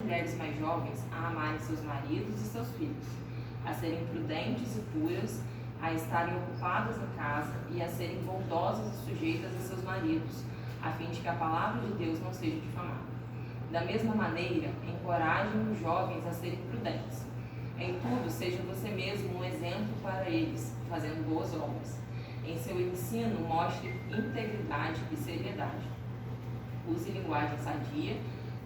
mulheres mais jovens a amarem seus maridos e seus filhos, a serem prudentes e puras, a estarem ocupadas em casa e a serem bondosas e sujeitas a seus maridos, a fim de que a palavra de Deus não seja difamada. Da mesma maneira, encorajem os jovens a serem prudentes. Em tudo, seja você mesmo um exemplo para eles, fazendo boas obras. Em seu ensino, mostre integridade e seriedade. Use linguagem sadia,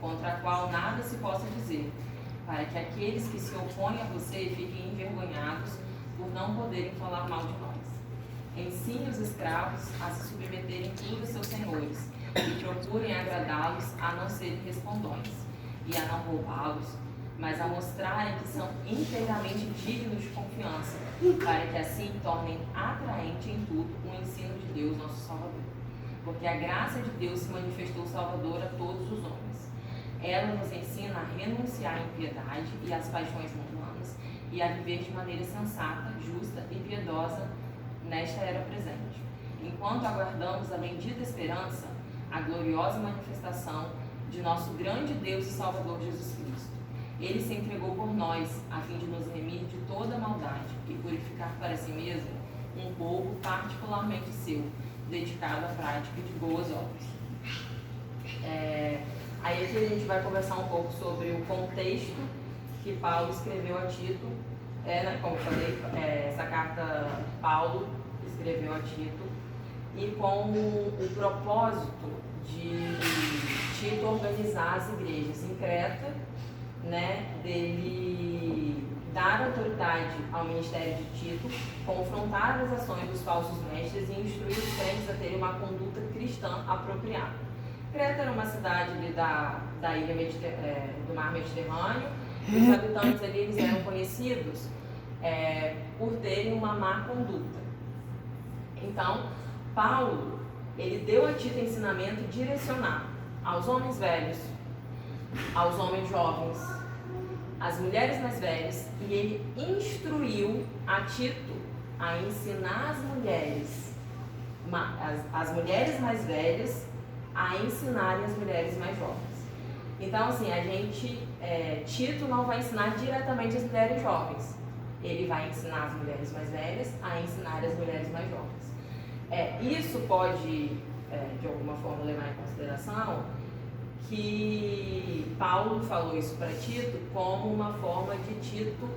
contra a qual nada se possa dizer, para que aqueles que se opõem a você fiquem envergonhados por não poderem falar mal de nós. Ensine os escravos a se submeterem tudo a seus senhores, e procurem agradá-los a não serem respondões, e a não roubá-los, mas a mostrarem que são inteiramente dignos de confiança, para que assim tornem atraente em tudo o ensino de Deus, nosso Salvador. Porque a graça de Deus se manifestou salvadora a todos os homens. Ela nos ensina a renunciar à impiedade e às paixões mundanas e a viver de maneira sensata, justa e piedosa nesta era presente, enquanto aguardamos a bendita esperança, a gloriosa manifestação de nosso grande Deus e Salvador Jesus Cristo. Ele se entregou por nós, a fim de nos remir de toda maldade e purificar para si mesmo um povo particularmente seu, dedicado à prática de boas obras. Aí aqui a gente vai conversar um pouco sobre o contexto que Paulo escreveu a Tito. Como eu falei, essa carta Paulo escreveu a Tito, e com o propósito de Tito organizar as igrejas em Creta, dele dar autoridade ao ministério de Tito, confrontar as ações dos falsos mestres e instruir os crentes a terem uma conduta cristã apropriada. Creta era uma cidade ali da ilha do mar Mediterrâneo, e os habitantes ali eles eram conhecidos por terem uma má conduta. Então, Paulo, ele deu a Tito ensinamento direcionado aos homens velhos, aos homens jovens, às mulheres mais velhas, e ele instruiu a Tito a ensinar as mulheres mais velhas a ensinarem as mulheres mais jovens. Então, assim, Tito não vai ensinar diretamente as mulheres jovens, ele vai ensinar as mulheres mais velhas a ensinar as mulheres mais jovens. Isso pode, de alguma forma, levar em consideração que Paulo falou isso para Tito como uma forma de Tito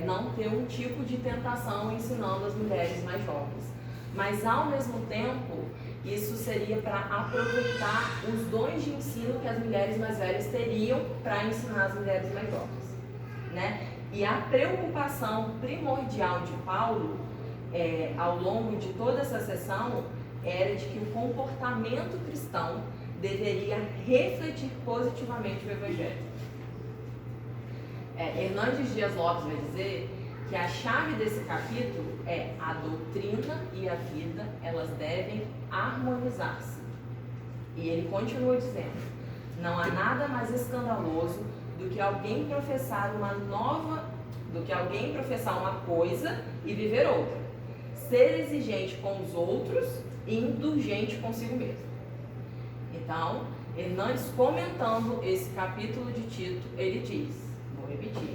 não ter um tipo de tentação ensinando as mulheres mais jovens. Mas, ao mesmo tempo, isso seria para aproveitar os dons de ensino que as mulheres mais velhas teriam para ensinar as mulheres mais jovens, E a preocupação primordial de Paulo, ao longo de toda essa sessão, era de que o comportamento cristão deveria refletir positivamente o Evangelho. Hernandes Dias Lopes vai dizer que a chave desse capítulo é a doutrina e a vida, elas devem harmonizar-se. E ele continua dizendo: não há nada mais escandaloso do que alguém professar uma coisa e viver outra, ser exigente com os outros e indulgente consigo mesmo. Então, Hernandes, comentando esse capítulo de Tito, ele diz, vou repetir: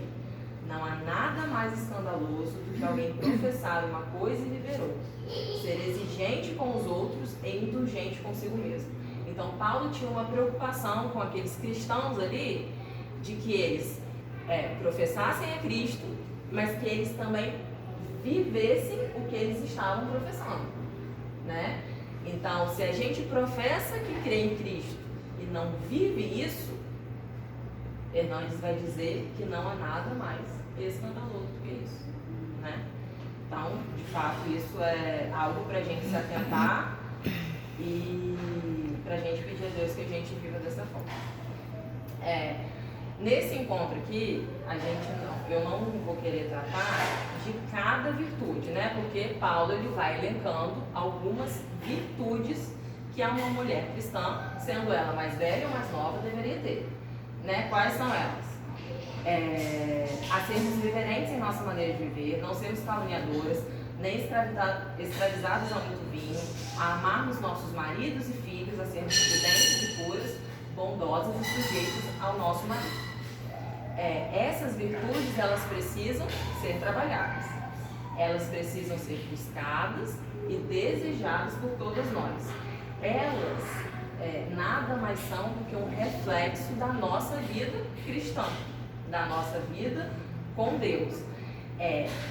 não há nada mais escandaloso do que alguém professar uma coisa e viver outra, ser exigente com os outros e indulgente consigo mesmo. Então, Paulo tinha uma preocupação com aqueles cristãos ali, de que eles professassem a Cristo, mas que eles também vivessem o que eles estavam professando, Então, se a gente professa que crê em Cristo e não vive isso, Hernandes vai dizer que não há nada mais escandaloso do que isso, Então, de fato, isso é algo para a gente se atentar e para a gente pedir a Deus que a gente viva dessa forma. Nesse encontro aqui, eu não vou querer tratar de cada virtude, Porque Paulo ele vai elencando algumas virtudes que uma mulher cristã, sendo ela mais velha ou mais nova, deveria ter. Quais são elas? A sermos reverentes em nossa maneira de viver, não sermos caluniadoras, nem escravizados ao muito vinho, a amarmos nossos maridos e filhos, a sermos prudentes e puras, bondosas e sujeitas ao nosso marido. Essas virtudes, elas precisam ser trabalhadas. Elas precisam ser buscadas e desejadas por todas nós. Elas nada mais são do que um reflexo da nossa vida cristã, da nossa vida com Deus.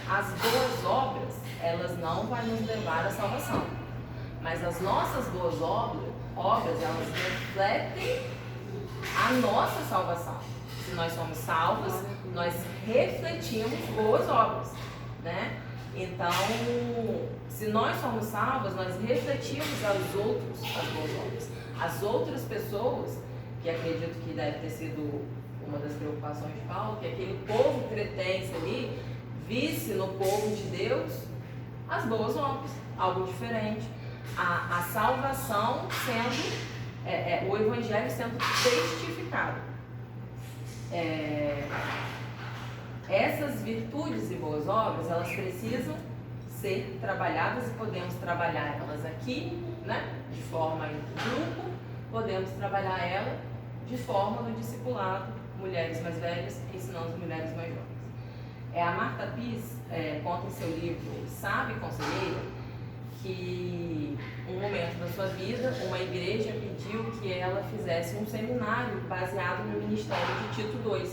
As boas obras, elas não vão nos levar à salvação, mas as nossas boas obras, elas refletem a nossa salvação. Se nós somos salvos, nós refletimos boas obras, né? Então, se nós somos salvos, nós refletimos aos outros as boas obras. As outras pessoas, que acredito que deve ter sido uma das preocupações de Paulo, que aquele povo cretense ali visse no povo de Deus as boas obras, algo diferente. A salvação sendo, o evangelho sendo testificado. Essas virtudes e boas obras, elas precisam ser trabalhadas e podemos trabalhar elas aqui, né, de forma em grupo, podemos trabalhar ela de forma no discipulado, mulheres mais velhas ensinando as mulheres mais jovens. A Marta Piz conta em seu livro Sábia e Conselheira que um momento da sua vida, uma igreja pediu que ela fizesse um seminário baseado no ministério de Tito II.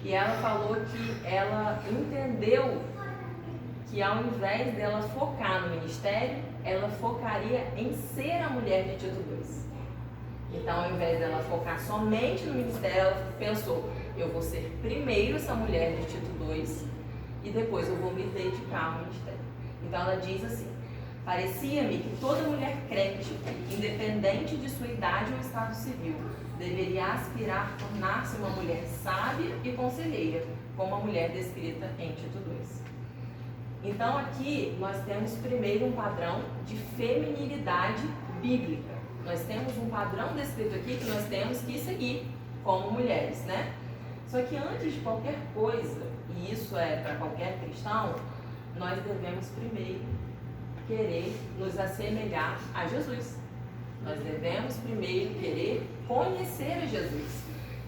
E ela falou que ela entendeu que ao invés dela focar no ministério, ela focaria em ser a mulher de Tito II. Então, ao invés dela focar somente no ministério, ela pensou, eu vou ser primeiro essa mulher de Tito II e depois eu vou me dedicar ao ministério. Então ela diz assim: parecia-me que toda mulher crente, independente de sua idade ou estado civil, deveria aspirar a tornar-se uma mulher sábia e conselheira, como a mulher descrita em Tito II. Então aqui nós temos primeiro um padrão de feminilidade bíblica. Nós temos um padrão descrito aqui que nós temos que seguir como mulheres, né? Só que antes de qualquer coisa, e isso é para qualquer cristão, nós devemos primeiro querer nos assemelhar a Jesus. Nós devemos primeiro querer conhecer a Jesus.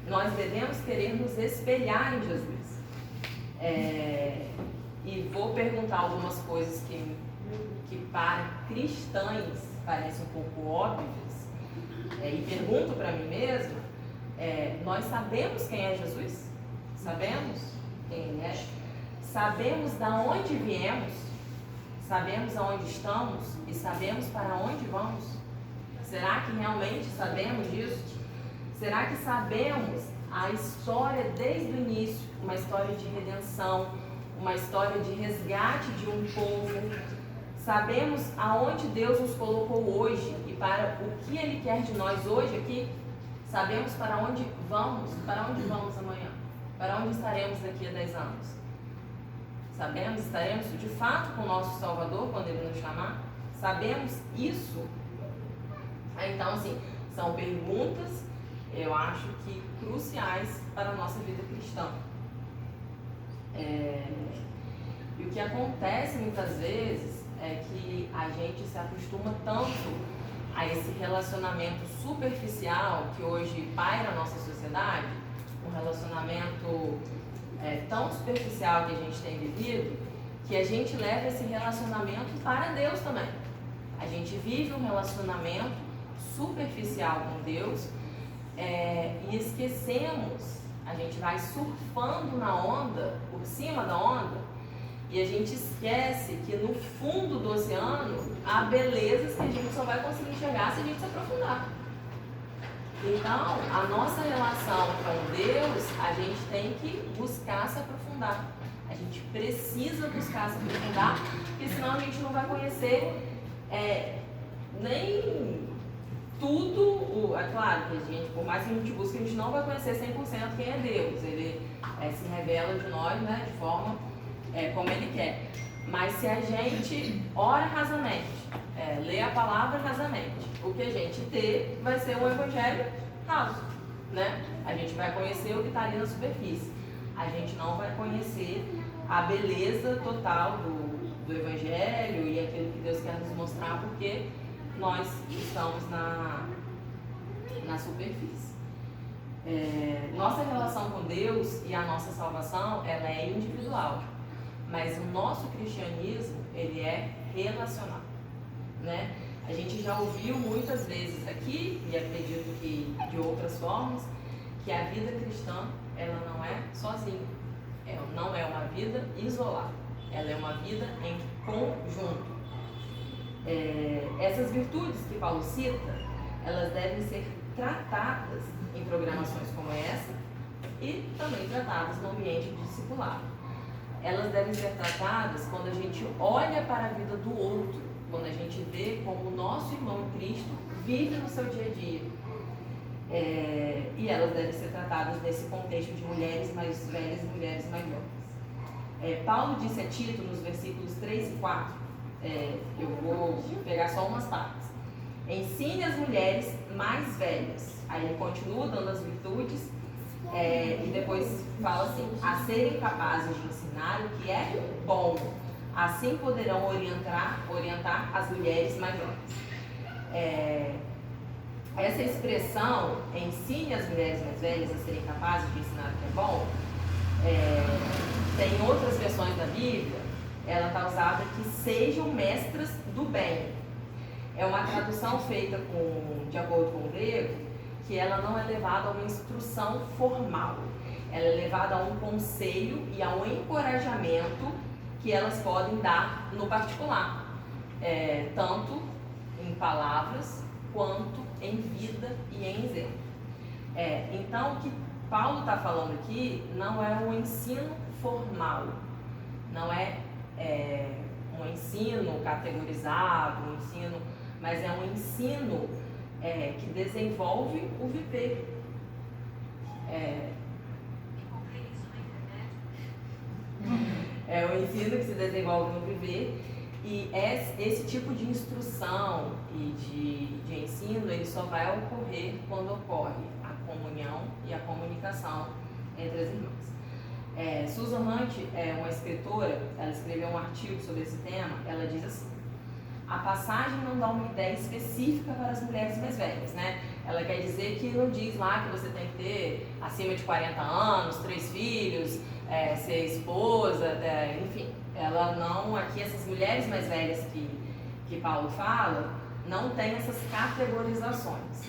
Nós devemos querer nos espelhar em Jesus. E vou perguntar algumas coisas que para cristãs parecem um pouco óbvias. E pergunto para mim mesma, nós sabemos quem é Jesus? Sabemos quem Ele é? Sabemos de onde viemos? Sabemos aonde estamos? E sabemos para onde vamos? Será que realmente sabemos disso? Será que sabemos a história desde o início? Uma história de redenção, uma história de resgate de um povo. Sabemos aonde Deus nos colocou hoje e para o que Ele quer de nós hoje aqui? Sabemos para onde vamos amanhã? Para onde estaremos daqui a 10 anos? Sabemos, estaremos de fato com o nosso Salvador quando Ele nos chamar? Sabemos isso? Então, assim, são perguntas, eu acho que cruciais para a nossa vida cristã. E o que acontece muitas vezes é que a gente se acostuma tanto a esse relacionamento superficial que hoje paira na nossa sociedade, um relacionamento tão superficial que a gente tem vivido, que a gente leva esse relacionamento para Deus também. A gente vive um relacionamento superficial com Deus e esquecemos, a gente vai surfando na onda, por cima da onda, e a gente esquece que no fundo do oceano há belezas que a gente só vai conseguir enxergar se a gente se aprofundar. Então, a nossa relação com Deus, a gente tem que buscar se aprofundar. A gente precisa buscar se aprofundar, porque senão a gente não vai conhecer nem tudo. É claro que a gente, por mais que a gente busque, a gente não vai conhecer 100% quem é Deus. Ele se revela de nós, né, de forma como Ele quer. Mas se a gente ora rasamente, lê a palavra rasamente, o que a gente ter vai ser um evangelho raso, né? A gente vai conhecer o que está ali na superfície. A gente não vai conhecer a beleza total do evangelho e aquilo que Deus quer nos mostrar, porque nós estamos na superfície. Nossa relação com Deus e a nossa salvação, ela é individual, mas o nosso cristianismo, ele é relacional, né? A gente já ouviu muitas vezes aqui, e acredito que de outras formas, que a vida cristã, ela não é sozinha, ela não é uma vida isolada, ela é uma vida em conjunto. Essas virtudes que Paulo cita, elas devem ser tratadas em programações como essa e também tratadas no ambiente de discipulado. Elas devem ser tratadas quando a gente olha para a vida do outro, quando a gente vê como o nosso irmão em Cristo vive no seu dia a dia. E elas devem ser tratadas nesse contexto de mulheres mais velhas e mulheres mais jovens. Paulo disse a Tito, nos versículos 3 e 4, eu vou pegar só umas partes. Ensine as mulheres mais velhas. Aí ele continua dando as virtudes e depois fala assim, a serem capazes de ensinar o que é bom. Assim poderão orientar as mulheres mais jovens. Essa expressão, ensine as mulheres mais velhas a serem capazes de ensinar o que é bom, tem outras versões da Bíblia, ela está usada que sejam mestras do bem. É uma tradução feita de acordo com o grego, que ela não é levada a uma instrução formal. Ela é levada a um conselho e a um encorajamento que elas podem dar no particular, tanto em palavras quanto em vida e em exemplo. Então, o que Paulo está falando aqui não é um ensino formal, não é um ensino categorizado, mas é um ensino que desenvolve o viver. É um ensino que se desenvolve no viver, e esse tipo de instrução e de ensino, ele só vai ocorrer quando ocorre a comunhão e a comunicação entre as irmãs. Susan Hunt é uma escritora, ela escreveu um artigo sobre esse tema, ela diz assim: a passagem não dá uma ideia específica para as mulheres mais velhas, né? Ela quer dizer que não diz lá que você tem que ter acima de 40 anos, 3 filhos, ser esposa, enfim. Ela não, aqui essas mulheres mais velhas que Paulo fala, não tem essas categorizações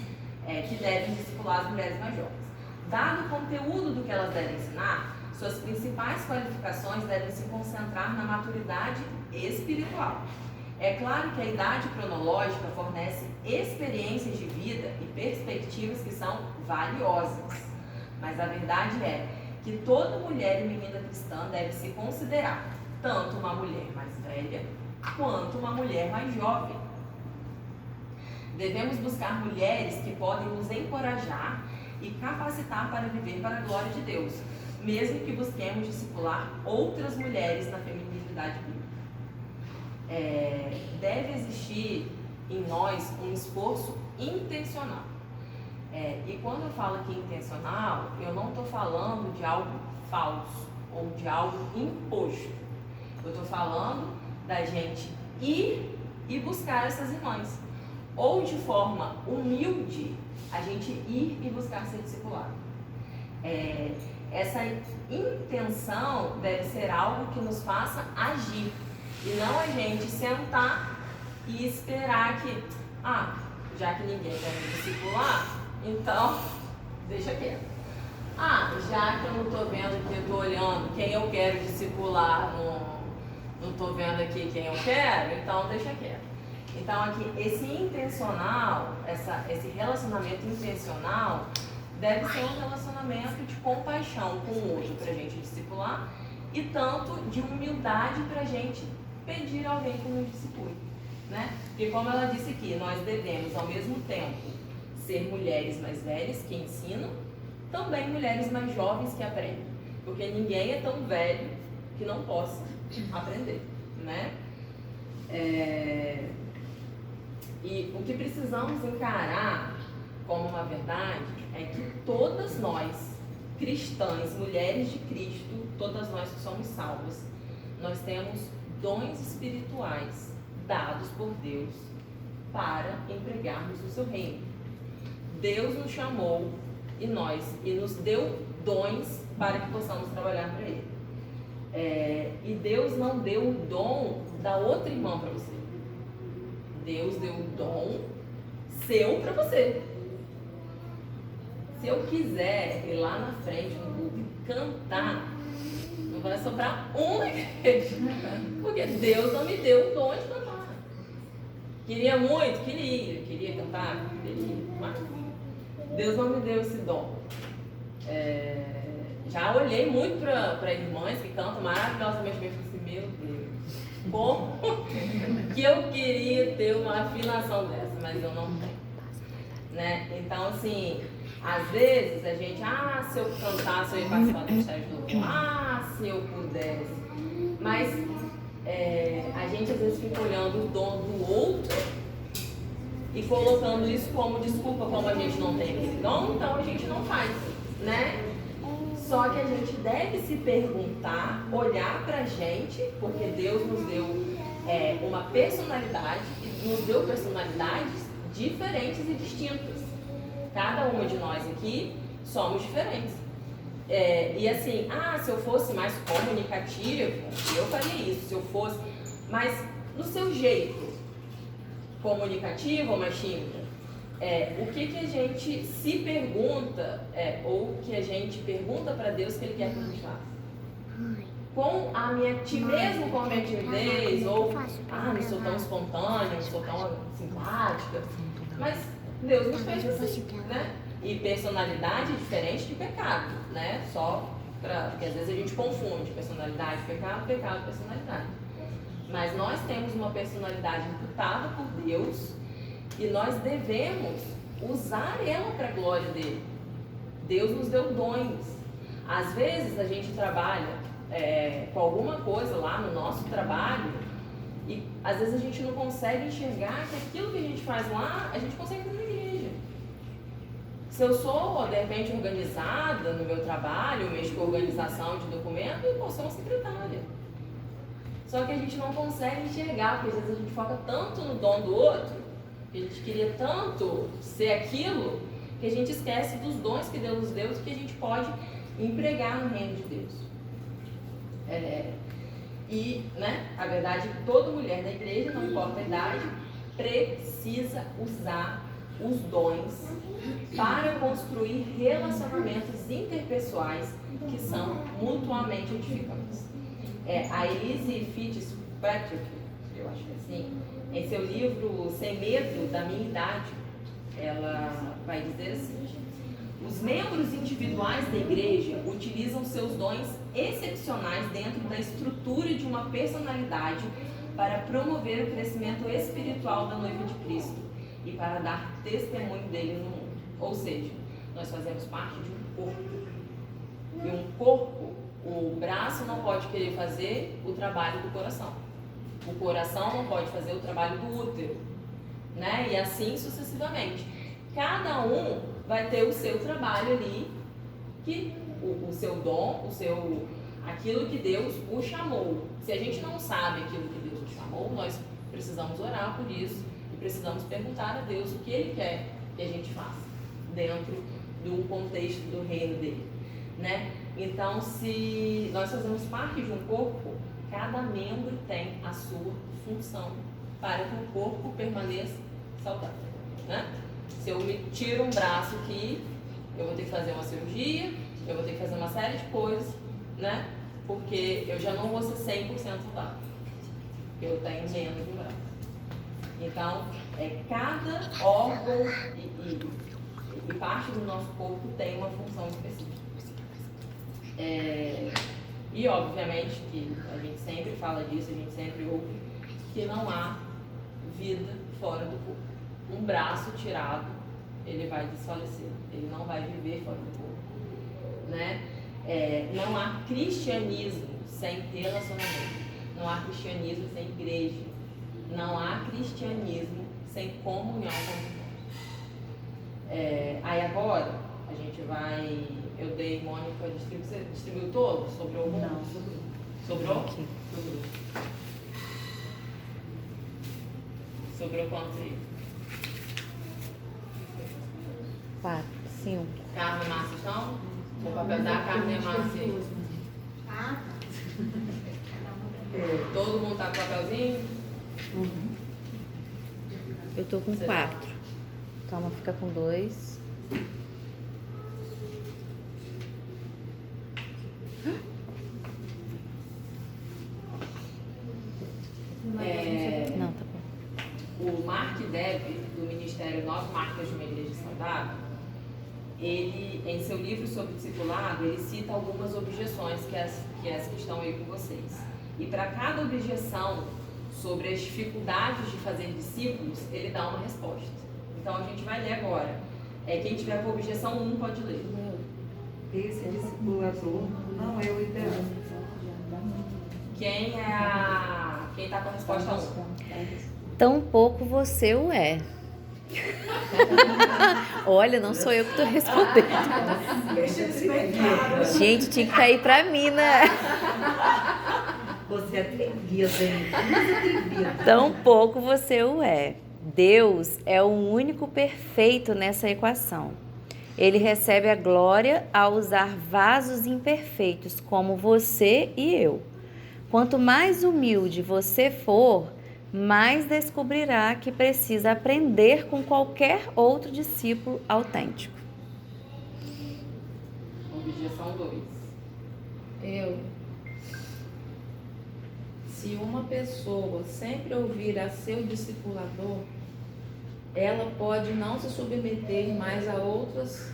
que devem discipular as mulheres mais jovens. Dado o conteúdo do que elas devem ensinar, suas principais qualificações devem se concentrar na maturidade espiritual. É claro que a idade cronológica fornece experiências de vida e perspectivas que são valiosas, mas a verdade é que toda mulher e menina cristã deve se considerar tanto uma mulher mais velha quanto uma mulher mais jovem. Devemos buscar mulheres que podem nos encorajar e capacitar para viver para a glória de Deus, mesmo que busquemos discipular outras mulheres na feminilidade bíblica. Deve existir em nós um esforço intencional. E quando eu falo aqui intencional, eu não estou falando de algo falso ou de algo imposto. Eu estou falando da gente ir e buscar essas irmãs. Ou de forma humilde, a gente ir e buscar ser discipulado. Essa intenção deve ser algo que nos faça agir. E não a gente sentar e esperar que, já que ninguém quer me discipular, então deixa quieto. Já que eu não estou vendo aqui, eu estou olhando quem eu quero discipular, não estou vendo aqui quem eu quero, então deixa quieto. Então aqui, esse intencional, esse relacionamento intencional, deve ser um relacionamento de compaixão com o outro para a gente discipular e tanto de humildade para a gente pedir a alguém que nos discipule, né? E como ela disse aqui, nós devemos ao mesmo tempo ser mulheres mais velhas que ensinam, também mulheres mais jovens que aprendem, porque ninguém é tão velho que não possa aprender, né? E o que precisamos encarar como uma verdade é que todas nós, cristãs, mulheres de Cristo, todas nós que somos salvas, nós temos dons espirituais dados por Deus para empregarmos no seu reino. Deus nos chamou e nos deu dons para que possamos trabalhar para Ele. E Deus não deu o dom da outra irmã para você. Deus deu o dom seu para você. Se eu quiser ir lá na frente no culto e cantar, não vai sobrar uma igreja, porque Deus não me deu o dom de cantar. Queria muito, queria cantar, mas Deus não me deu esse dom. Já olhei muito para irmãs que cantam maravilhosamente bem e falei assim, meu Deus, como que eu queria ter uma afinação dessa, mas eu não tenho, né? Então, assim, às vezes a gente, se eu cantasse, eu ia participar do ministério do louvor, se eu pudesse, mas a gente às vezes fica olhando o dom do outro e colocando isso como desculpa, como a gente não tem aquele dom, então a gente não faz, né? Só que a gente deve se perguntar, olhar pra gente, porque Deus nos deu uma personalidade, e nos deu personalidades diferentes e distintas. Cada uma de nós aqui somos diferentes. E assim, se eu fosse mais comunicativo, eu faria isso. Se eu fosse, mas no seu jeito comunicativo ou mais tímido, o que a gente se pergunta, ou que a gente pergunta para Deus que Ele quer que a gente faça? Mesmo com a minha timidez, ou não sou tão espontânea, não sou tão simpática, mas Deus nos fez assim, né? E personalidade é diferente de pecado, né? Porque às vezes a gente confunde personalidade, pecado, personalidade. Mas nós temos uma personalidade imputada por Deus e nós devemos usar ela para a glória dele. Deus nos deu dons. Às vezes a gente trabalha com alguma coisa lá no nosso trabalho e às vezes a gente não consegue enxergar que aquilo que a gente faz lá, a gente consegue fazer na igreja. Se eu sou, de repente, organizada no meu trabalho, eu mexo com organização de documentos, eu posso ser uma secretária. Só que a gente não consegue enxergar, porque às vezes a gente foca tanto no dom do outro, que a gente queria tanto ser aquilo, que a gente esquece dos dons que Deus nos deu e que a gente pode empregar no reino de Deus. A verdade é que toda mulher da igreja, não importa a idade, precisa usar os dons para construir relacionamentos interpessoais que são mutuamente edificantes. A Elise Fitzpatrick, eu acho que é assim, em seu livro Sem Medo da Minha Idade, ela vai dizer assim: os membros individuais da igreja utilizam seus dons excepcionais dentro da estrutura de uma personalidade para promover o crescimento espiritual da noiva de Cristo e para dar testemunho dele no mundo. Ou seja, nós fazemos parte de um corpo. E um corpo, o braço não pode querer fazer o trabalho do coração. O coração não pode fazer o trabalho do útero, né? E assim sucessivamente. Cada um vai ter o seu trabalho ali, o seu dom, aquilo que Deus o chamou. Se a gente não sabe aquilo que Deus o chamou, nós precisamos orar por isso e precisamos perguntar a Deus o que Ele quer que a gente faça dentro do contexto do reino dele, né? Então, se nós fazemos parte de um corpo, cada membro tem a sua função para que o corpo permaneça saudável, né? Se eu me tiro um braço aqui, eu vou ter que fazer uma cirurgia, eu vou ter que fazer uma série de coisas, né? Porque eu já não vou ser 100% saudável, porque eu tenho menos de um braço. Então, cada órgão e parte do nosso corpo tem uma função específica. E obviamente que a gente sempre fala disso, a gente sempre ouve que não há vida fora do corpo. Um braço tirado, ele vai desfalecer, ele não vai viver fora do corpo, né? Não há cristianismo sem relacionamento, não há cristianismo sem igreja, não há cristianismo sem comunhão com os irmãos. Aí agora a gente vai. Eu dei, Mônica, você distribuiu todo? Sobrou algum? Não, sobrou. Sobrou? Sobrou. Sobrou quanto aí? 4, 5. Carla e Márcia estão? O papel da Carla e a Márcia. Ah, Todo mundo tá com papelzinho? Eu tô com 4. Calma, fica com 2. Não, tá bom. O Mark Deb, do Ministério 9 Marcas de uma Igreja Saudável, ele, em seu livro sobre discipulado, ele cita algumas objeções que estão aí com vocês. E para cada objeção sobre as dificuldades de fazer discípulos, ele dá uma resposta. Então a gente vai ler agora. Quem tiver com objeção 1 pode ler. Esse discipulador não é o ideal. Quem está com a resposta 1? Tampouco você o é. Olha, não sou eu que estou respondendo. Gente, tinha que cair pra mim, né? Você é atrevida, hein? Tampouco você o é. Deus é o único perfeito nessa equação. Ele recebe a glória ao usar vasos imperfeitos, como você e eu. Quanto mais humilde você for, mais descobrirá que precisa aprender com qualquer outro discípulo autêntico. Objeção 2. Se uma pessoa sempre ouvir a seu discipulador, ela pode não se submeter mais a outras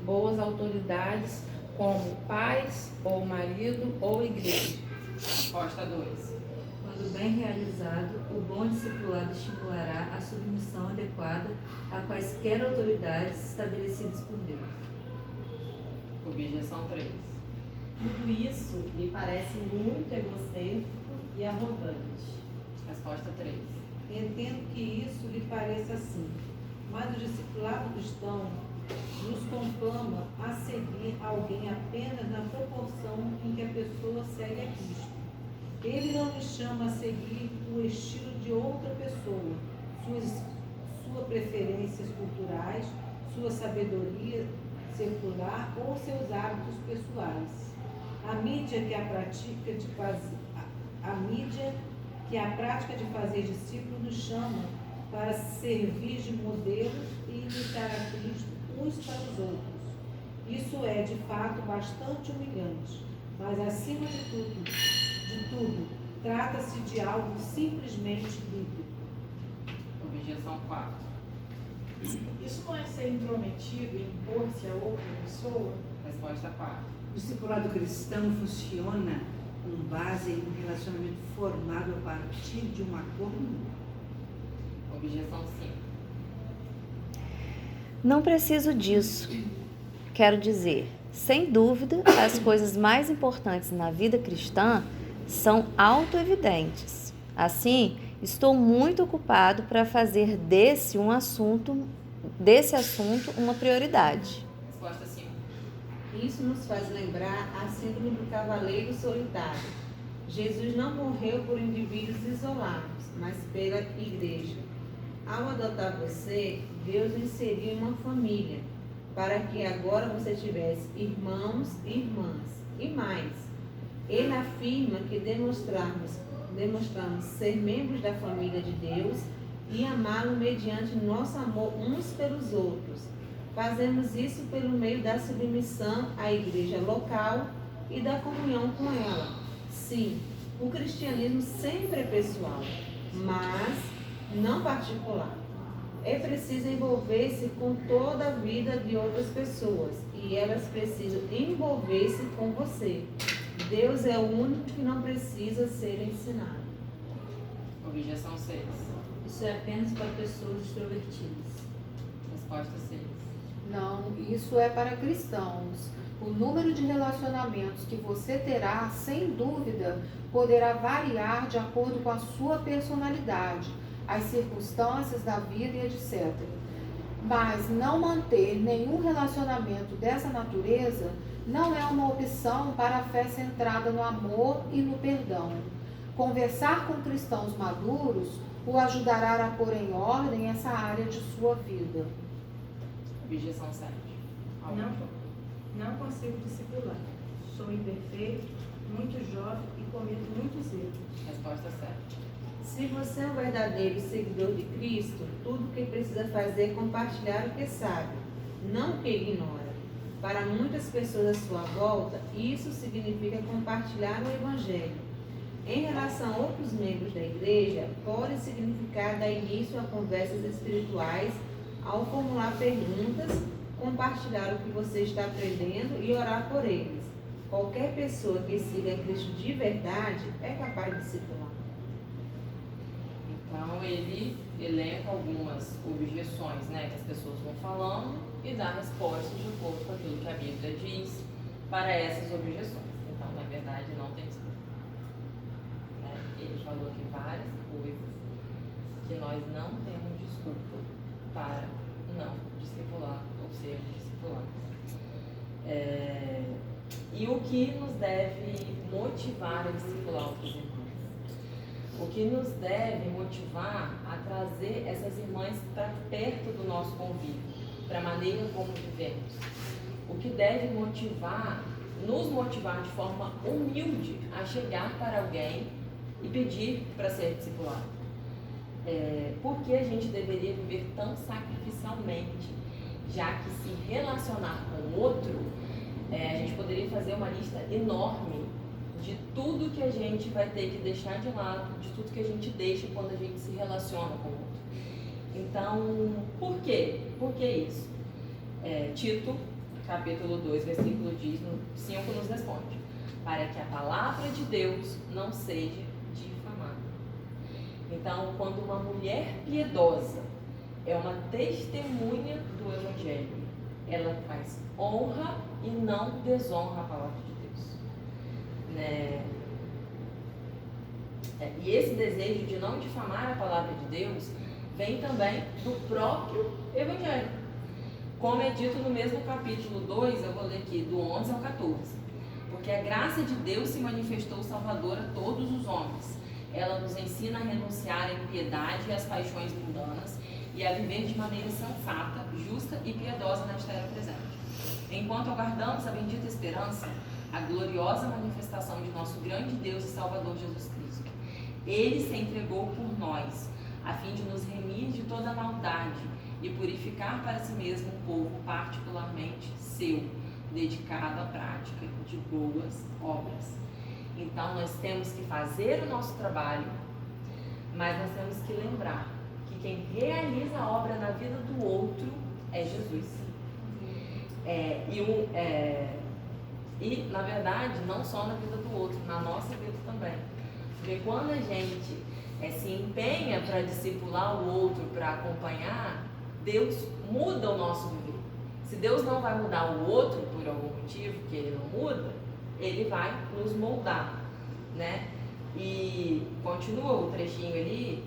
boas autoridades, como pais, ou marido, ou igreja. Resposta 2. Quando bem realizado, o bom discipulado estimulará a submissão adequada a quaisquer autoridades estabelecidas por Deus. Objeção 3. Tudo isso lhe parece muito egocêntrico e arrogante. Resposta 3. Entendo que isso lhe pareça assim, mas o discipulado cristão nos conclama a seguir alguém apenas na proporção em que a pessoa segue a Cristo. Ele não nos chama a seguir o estilo de outra pessoa, suas preferências culturais, sua sabedoria secular ou seus hábitos pessoais. A mídia que a prática de fazer discípulos nos chama para servir de modelos e imitar a Cristo uns para os outros. Isso é, de fato, bastante humilhante, mas acima de tudo, trata-se de algo simplesmente bíblico. Objeção 4. Isso não é ser intrometido e impor-se a outra pessoa? Resposta 4. O discipulado cristão funciona com base em um relacionamento formado a partir de um acordo. Objeção 5. Não preciso disso. Quero dizer, sem dúvida, as coisas mais importantes na vida cristã são autoevidentes. Assim, estou muito ocupado para fazer desse assunto uma prioridade. Resposta 5. Isso nos faz lembrar a síndrome do cavaleiro solitário. Jesus não morreu por indivíduos isolados, mas pela igreja. Ao adotar você, Deus inseriu em uma família, para que agora você tivesse irmãos e irmãs. E mais, ele afirma que demonstramos ser membros da família de Deus e amá-lo mediante nosso amor uns pelos outros. Fazemos isso pelo meio da submissão à igreja local e da comunhão com ela. Sim, o cristianismo sempre é pessoal, mas não particular. É preciso envolver-se com toda a vida de outras pessoas e elas precisam envolver-se com você. Deus é o único que não precisa ser ensinado. Objeção 6. Isso é apenas para pessoas extrovertidas. Resposta 6. Não, isso é para cristãos. O número de relacionamentos que você terá, sem dúvida, poderá variar de acordo com a sua personalidade, as circunstâncias da vida e etc. Mas não manter nenhum relacionamento dessa natureza não é uma opção para a fé centrada no amor e no perdão. Conversar com cristãos maduros o ajudará a pôr em ordem essa área de sua vida. Objeção 7. Não consigo discipular. Sou imperfeito, muito jovem e cometo muitos erros. Resposta 7. Se você é um verdadeiro seguidor de Cristo, tudo o que precisa fazer é compartilhar o que sabe, não o que ignora. Para muitas pessoas à sua volta, isso significa compartilhar o Evangelho. Em relação a outros membros da igreja, pode significar dar início a conversas espirituais, ao formular perguntas, compartilhar o que você está aprendendo e orar por eles. Qualquer pessoa que siga Cristo de verdade é capaz de discipular. Então, ele elenca algumas objeções, né, que as pessoas vão falando e dá respostas de acordo com aquilo que a Bíblia diz para essas objeções. Então, na verdade, não tem desculpa. Né? Ele falou aqui várias coisas que nós não temos desculpa para não discipular ou ser discipulados. E o que nos deve motivar a discipular outros irmãos? O que nos deve motivar a trazer essas irmãs para perto do nosso convívio, para a maneira como vivemos? O que deve nos motivar de forma humilde a chegar para alguém e pedir para ser discipulado? Por que a gente deveria viver tão sacrificialmente, já que se relacionar com o outro, a gente poderia fazer uma lista enorme de tudo que a gente vai ter que deixar de lado, de tudo que a gente deixa quando a gente se relaciona com o outro. Então, por quê? Por que isso? Tito, capítulo 2, versículo 5 nos responde: para que a palavra de Deus não seja difamada. Então, quando uma mulher piedosa é uma testemunha do Evangelho, ela traz honra e não desonra a palavra de Deus. E esse desejo de não difamar a palavra de Deus vem também do próprio Evangelho. Como é dito no mesmo capítulo 2, eu vou ler aqui, do 11 ao 14. Porque a graça de Deus se manifestou salvadora a todos os homens. Ela nos ensina a renunciar à impiedade e às paixões mundanas e a viver de maneira sensata, justa e piedosa nesta era presente. Enquanto aguardamos a bendita esperança, a gloriosa manifestação de nosso grande Deus e Salvador Jesus Cristo. Ele se entregou por nós, a fim de nos remir de toda maldade e purificar para si mesmo um povo particularmente seu, dedicado à prática de boas obras. Então, nós temos que fazer o nosso trabalho, mas nós temos que lembrar que quem realiza a obra na vida do outro é Jesus. E, na verdade, não só na vida do outro, na nossa vida também. Porque quando a gente se empenha para discipular o outro, para acompanhar, Deus muda o nosso viver. Se Deus não vai mudar o outro por algum motivo que Ele não muda, Ele vai nos moldar, né? E continua o trechinho ali,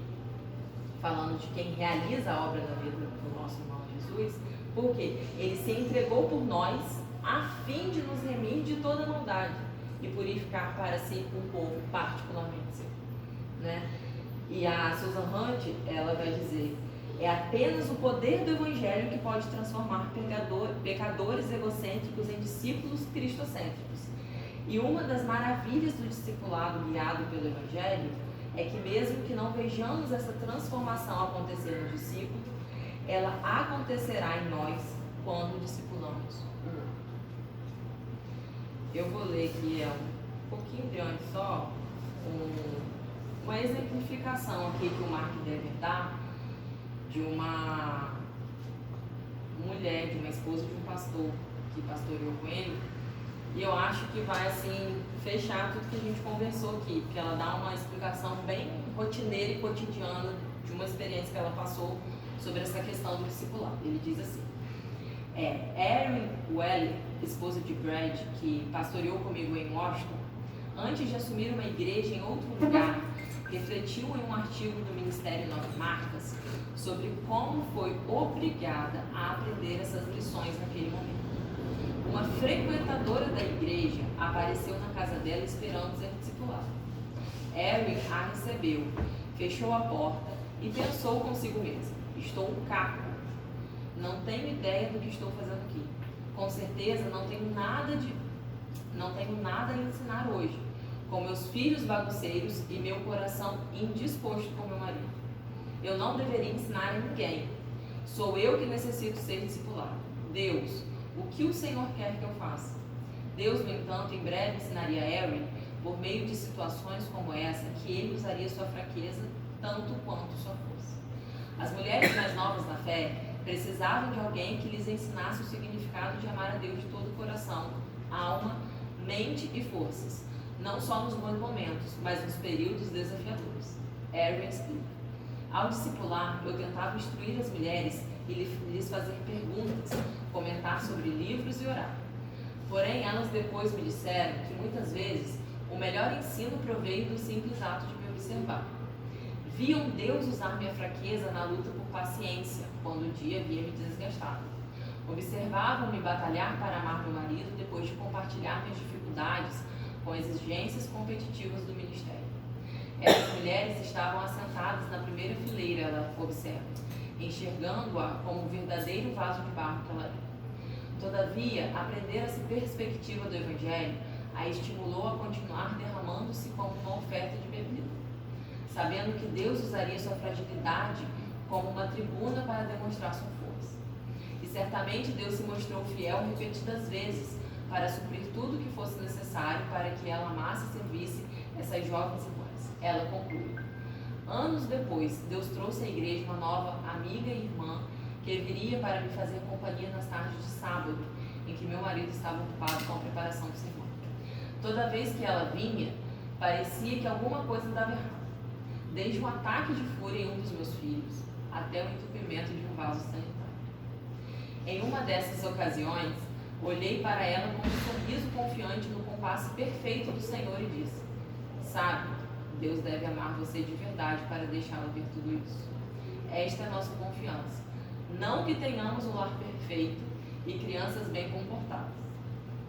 falando de quem realiza a obra na vida do nosso irmão Jesus, porque Ele se entregou por nós a fim de nos remir de toda maldade e purificar para si um povo particularmente seu, né? E a Susan Hunt, ela vai dizer: é apenas o poder do Evangelho que pode transformar pecadores egocêntricos em discípulos cristocêntricos. E uma das maravilhas do discipulado guiado pelo Evangelho é que, mesmo que não vejamos essa transformação acontecer no discípulo, ela acontecerá em nós quando discipulamos o outro. Eu vou ler aqui um pouquinho grande só, uma exemplificação aqui que o Mark Dever dá de uma mulher, de uma esposa de um pastor que pastoreou com ele. E eu acho que vai, assim, fechar tudo que a gente conversou aqui, porque ela dá uma explicação bem rotineira e cotidiana de uma experiência que ela passou sobre essa questão do discipulado. Ele diz assim: Erin Weller, esposa de Brad, que pastoreou comigo em Washington, antes de assumir uma igreja em outro lugar, refletiu em um artigo do Ministério Nove Marcas sobre como foi obrigada a aprender essas lições naquele momento. Uma frequentadora da igreja apareceu na casa dela esperando ser discipulada. Erin a recebeu, fechou a porta e pensou consigo mesma: estou um caco. Não tenho ideia do que estou fazendo aqui. Com certeza não tenho nada a ensinar hoje, com meus filhos bagunceiros e meu coração indisposto com meu marido. Eu não deveria ensinar a ninguém. Sou eu que necessito ser discipulado. Deus, o que o Senhor quer que eu faça? Deus, no entanto, em breve ensinaria a Aaron, por meio de situações como essa, que ele usaria sua fraqueza tanto quanto sua força. As mulheres mais novas na fé precisavam de alguém que lhes ensinasse o significado de amar a Deus de todo o coração, alma, mente e forças, não só nos bons momentos, mas nos períodos desafiadores. Aaron explica. Ao discipular, eu tentava instruir as mulheres e lhes fazer perguntas, comentar sobre livros e orar. Porém, elas depois me disseram que muitas vezes o melhor ensino proveio do simples ato de me observar. Viam Deus usar minha fraqueza na luta por paciência, quando o dia havia me desgastado. Observavam-me batalhar para amar meu marido depois de compartilhar minhas dificuldades com as exigências competitivas do ministério. Essas mulheres estavam assentadas na primeira fileira, ela observa, enxergando-a como um verdadeiro vaso de barro que ela era. Todavia, aprender essa perspectiva do Evangelho a estimulou a continuar derramando-se como uma oferta de bebida, sabendo que Deus usaria sua fragilidade como uma tribuna para demonstrar sua força. E certamente Deus se mostrou fiel repetidas vezes para suprir tudo o que fosse necessário para que ela amasse e servisse essas jovens irmãs. Ela conclui. Anos depois, Deus trouxe à igreja uma nova amiga e irmã que viria para me fazer companhia nas tardes de sábado, em que meu marido estava ocupado com a preparação do sermão. Toda vez que ela vinha, parecia que alguma coisa andava errada, desde um ataque de fúria em um dos meus filhos, até o entupimento de um vaso sanitário. Em uma dessas ocasiões, olhei para ela com um sorriso confiante no compasso perfeito do Senhor e disse: sabe, Deus deve amar você de verdade para deixá-la ver tudo isso. Esta é a nossa confiança. Não que tenhamos um lar perfeito e crianças bem comportadas,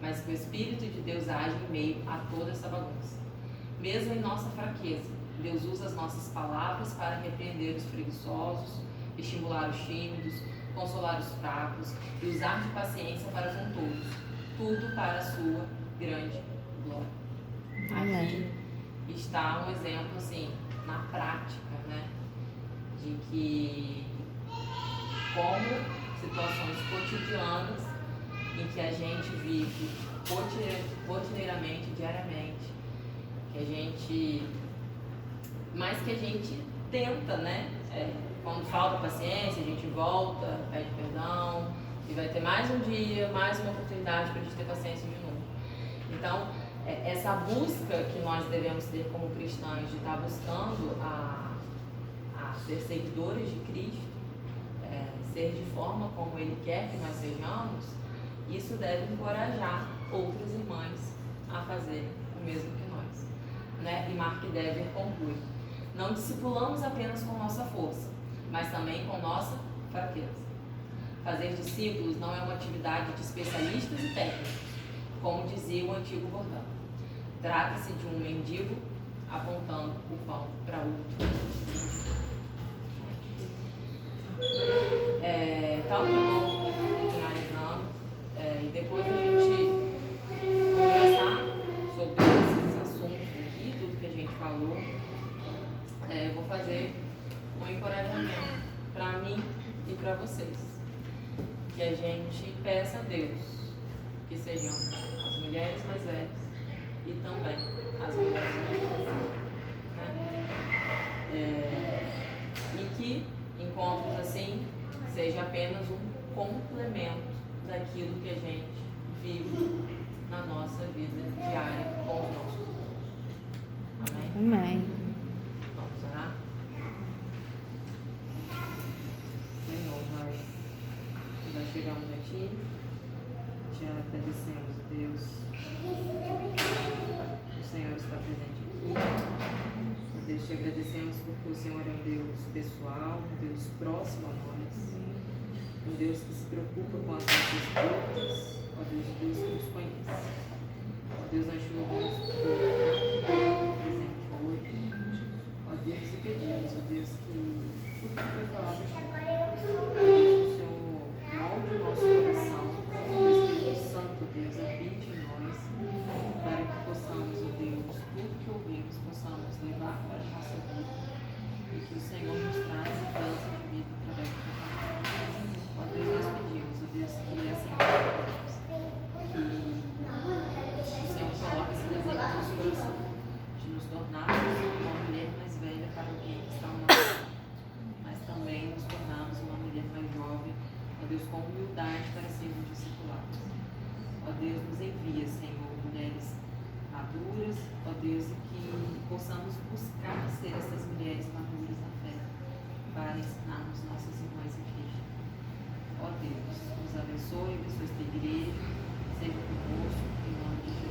mas que o Espírito de Deus age em meio a toda essa bagunça. Mesmo em nossa fraqueza, Deus usa as nossas palavras para repreender os preguiçosos, estimular os tímidos, consolar os fracos e usar de paciência para com todos, tudo para a sua grande glória. Aqui está um exemplo, assim, na prática, né, de que como situações cotidianas em que a gente vive rotineiramente, diariamente, que a gente, mas que a gente tenta, né, quando falta paciência, a gente volta, pede perdão, e vai ter mais um dia, mais uma oportunidade para a gente ter paciência de novo. Então, essa busca que nós devemos ter como cristãos, de estar buscando a ser seguidores de Cristo, ser de forma como Ele quer que nós sejamos, isso deve encorajar outras irmãs a fazerem o mesmo que nós, né? E Mark Dever conclui: não discipulamos apenas com nossa força, mas também com nossa fraqueza. Fazer discípulos não é uma atividade de especialistas e técnicos, como dizia o antigo bordão. Trata-se de um mendigo apontando o pão para outro. Então, eu vou finalizando, e depois a gente conversar sobre esses assuntos aqui, tudo que a gente falou. Eu vou fazer um encorajamento para mim e para vocês, que a gente peça a Deus que sejam as mulheres mais velhas e também as mulheres mais novas, né? E que encontros assim seja apenas um complemento daquilo que a gente vive na nossa vida diária com os nossos irmãos. Amém? Amém. Vamos orar? Senhor, nós chegamos aqui, te agradecemos, Deus. O Senhor está presente aqui. Deus, te agradecemos porque o Senhor é um Deus pessoal, um Deus próximo a nós, um Deus que se preocupa com as nossas lutas, ó Deus, Deus que nos conhece. Ó Deus, nós te louvamos por presente hoje. Ó Deus, e pedimos, ó Deus, que tudo que foi falado aqui, o Senhor que o Senhor coloque esse desejo no nosso coração de nos tornarmos uma mulher mais velha para alguém que está ao nosso lado, mas também nos tornarmos uma mulher mais jovem, ó Deus, com humildade para sermos discipulados. Ó Deus, nos envia, Senhor, mulheres maduras, ó Deus, e que possamos buscar ser essas mulheres maduras na fé, para ensinarmos nossas irmãs em Cristo. Ó Deus, nos abençoe esta igreja, seja conosco, em nome de Jesus.